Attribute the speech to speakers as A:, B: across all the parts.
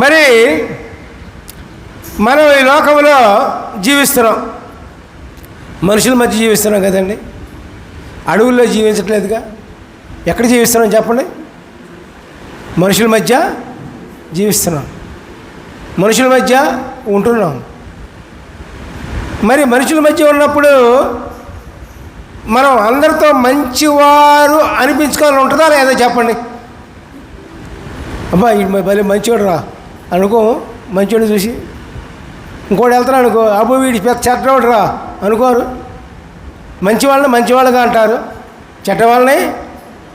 A: మరి మనం ఈ లోకంలో జీవిస్తున్నాం, మనుషుల మధ్య జీవిస్తున్నాం కదండి. అడవుల్లో జీవించట్లేదుగా. ఎక్కడ జీవిస్తున్నాం చెప్పండి? మనుషుల మధ్య జీవిస్తున్నాం, మనుషుల మధ్య ఉంటున్నాం. మరి మనుషుల మధ్య ఉన్నప్పుడు మనం అందరితో మంచివారు అనిపించుకోవాలని ఉంటుందా లేదా చెప్పండి? అబ్బా వీడు భలే మంచివాడు రా అనుకో, మంచివాడు చూసి. ఇంకోటి వెళ్తున్నాడు అనుకో, అబ్బో వీడి పెద్ద చెడ్డవాడు రా అనుకోరు. మంచి వాళ్ళని మంచివాళ్ళుగా అంటారు, చెడ్డ వాళ్ళని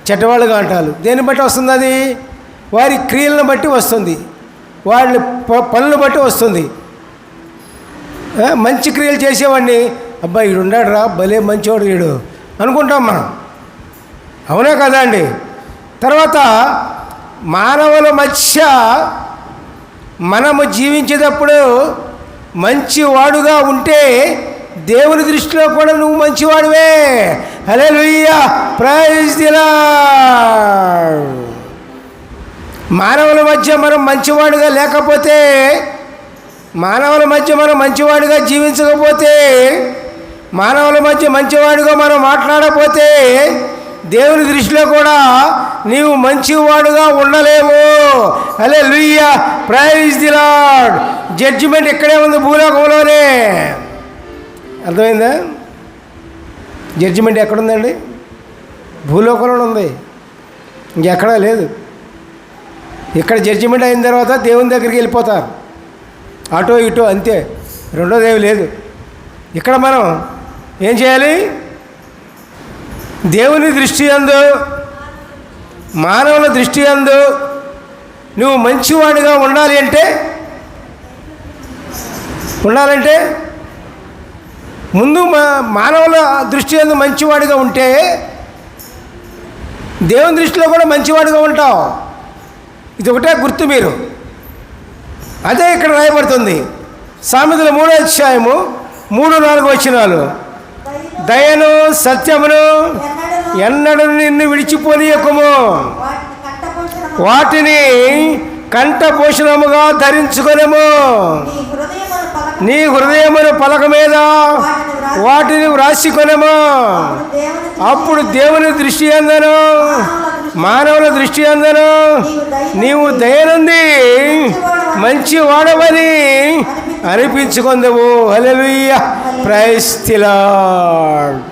A: చెడ్డవాళ్ళుగా అంటారు. దేన్ని బట్టి వస్తుంది? అది వారి క్రియలను బట్టి వస్తుంది, వాళ్ళ పనులను బట్టి వస్తుంది. మంచి క్రియలు చేసేవాడిని అబ్బా వీడు ఉన్నాడు రా భలే మంచివాడు వీడు అనుకుంటాం మనం, అవునే కదా అండి. తర్వాత మానవుల మధ్య మనము జీవించేటప్పుడు మంచివాడుగా ఉంటే దేవుని దృష్టిలో కూడా నువ్వు మంచివాడువే. హల్లెలూయా, ప్రైజ్ ది లార్డ్. మానవుల మధ్య మనం మంచివాడుగా లేకపోతే, మానవుల మధ్య మనం మంచివాడుగా జీవించకపోతే, మానవుల మధ్య మంచివాడుగా మనం మాట్లాడకపోతే దేవుని దృష్టిలో కూడా నీవు మంచివాడుగా ఉండలేవు. హల్లెలూయా, ప్రైజ్ ది లార్డ్. జడ్జిమెంట్ ఇక్కడే ఉంది, భూలోకంలోనే. అర్థమైందా? జడ్జిమెంట్ ఎక్కడుందండి? భూలోకంలో ఉంది, ఇంకెక్కడా లేదు. ఇక్కడ జడ్జిమెంట్ అయిన తర్వాత దేవుని దగ్గరికి వెళ్ళిపోతారు, అటో ఇటో అంతే, రెండోదేవి లేదు. ఇక్కడ మనం ఏం చేయాలి? దేవుని దృష్టి యందు, మానవుల దృష్టి యందు నువ్వు మంచివాడిగా ఉండాలంటే ముందు మానవుల దృష్టి యందు మంచివాడిగా ఉంటే దేవుని దృష్టిలో కూడా మంచివాడిగా ఉంటావు. ఇది ఒకటే గుర్తు మీరు. అదే ఇక్కడ రాయబడుతుంది సామెతల 3వ అధ్యాయము 3-4 వచనాలు. దయను సత్యమును ఎన్నడూ నిన్ను విడిచిపోనీయకుము, వాటిని కంఠభూషణముగా ధరించుకొనెము. నీ హృదయమును పలక మీద వాటిని వ్రాసికొనెము. అప్పుడు దేవుని దృష్టి యందును మానవుల దృష్టి యందును నీవు దయనుంది మంచి వాడవని అనిపించుకొందువు. హల్లెలూయా, ప్రైజ్ ది లార్డ్.